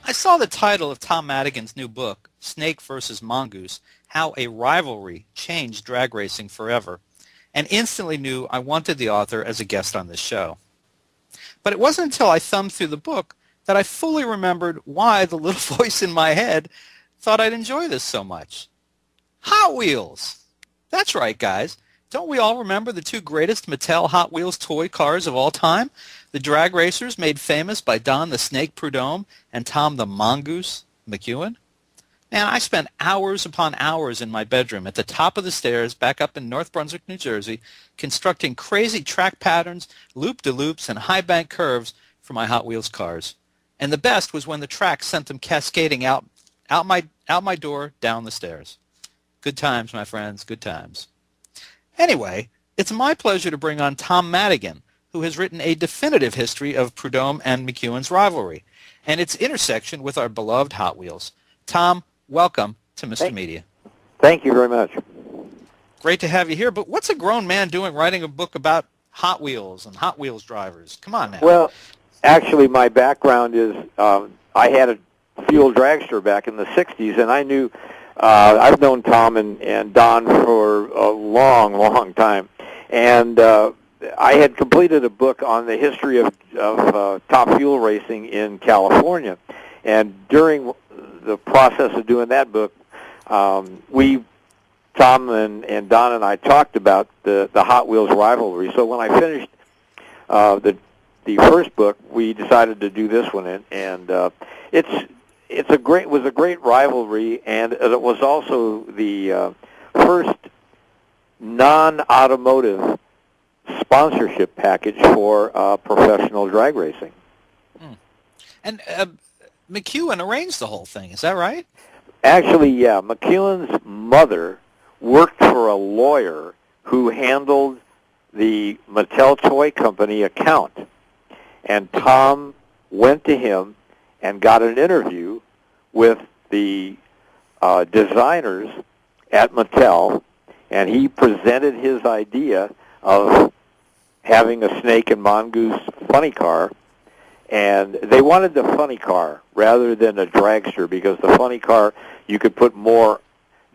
I saw the title of Tom Madigan's new book, Snake versus Mongoose, How a Rivalry Changed Drag Racing Forever, and instantly knew I wanted the author as a guest on this show. But it wasn't until I thumbed through the book that I fully remembered why the little voice in my head thought I'd enjoy this so much. Hot Wheels! That's right, guys. Don't we all remember the two greatest Mattel Hot Wheels toy cars of all time? The drag racers made famous by Don the Snake Prudhomme and Tom the Mongoose McEwen? Man, I spent hours upon hours in my bedroom at the top of the stairs back up in North Brunswick, New Jersey, constructing crazy track patterns, loop-de-loops, and high-bank curves for my Hot Wheels cars. And the best was when the track sent them cascading out my door, down the stairs. Good times, my friends, good times. Anyway, it's my pleasure to bring on Tom Madigan, who has written a definitive history of Prudhomme and McEwen's rivalry and its intersection with our beloved Hot Wheels. Tom, welcome to Mr. Media. Thank you very much. Great to have you here, but what's a grown man doing writing a book about Hot Wheels and Hot Wheels drivers? Come on now. Well, actually, my background is I had a fuel dragster back in the 60s, and I knew I've known Tom and Don for a long, long time. And I had completed a book on the history of top fuel racing in California. And during the process of doing that book, Tom and Don and I talked about the Hot Wheels rivalry. So when I finished the first book, we decided to do this one, and it was a great rivalry, and it was also the first non-automotive sponsorship package for professional drag racing. And McEwen arranged the whole thing, is that right? Actually, yeah. McEwen's mother worked for a lawyer who handled the Mattel Toy Company account. And Tom went to him and got an interview with the designers at Mattel, and he presented his idea of having a Snake and Mongoose funny car, and they wanted the funny car rather than a dragster because the funny car, you could put more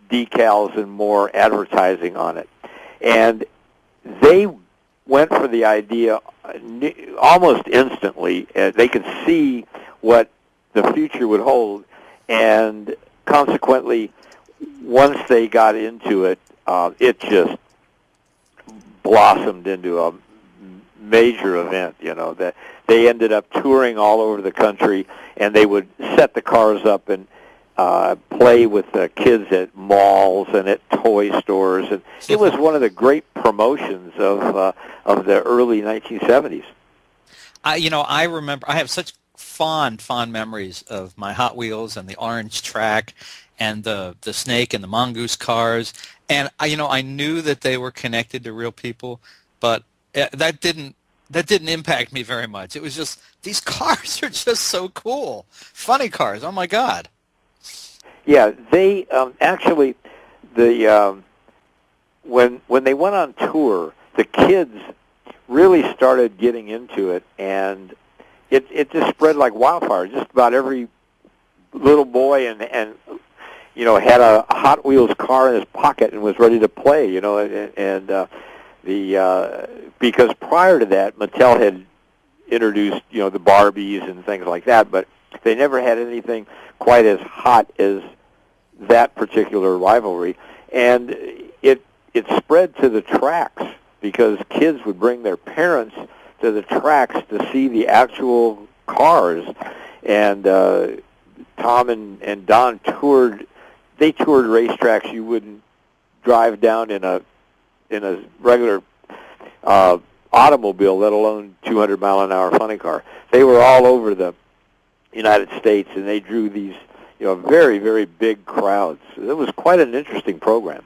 decals and more advertising on it. And they went for the idea almost instantly. They could see what the future would hold, and consequently, once they got into it, it just blossomed into a major event. You know, that they ended up touring all over the country, and they would set the cars up and play with the kids at malls and at toy stores, and it was one of the great promotions of the early 1970s. I remember, I have such fond memories of my Hot Wheels and the orange track and the Snake and the Mongoose cars, and I knew that they were connected to real people, but that didn't impact me very much. It was just, these cars are just so cool. Funny cars, oh my God. Yeah, they actually, when they went on tour, the kids really started getting into it, and it just spread like wildfire. Just about every little boy and had a Hot Wheels car in his pocket and was ready to play. Because prior to that, Mattel had introduced the Barbies and things like that, but they never had anything quite as hot as that particular rivalry, and it spread to the tracks because kids would bring their parents to the tracks to see the actual cars, and Tom and Don toured. They toured racetracks you wouldn't drive down in a regular automobile, let alone 200-mile-an-hour funny car. They were all over the United States, and they drew these very, very big crowds. It was quite an interesting program.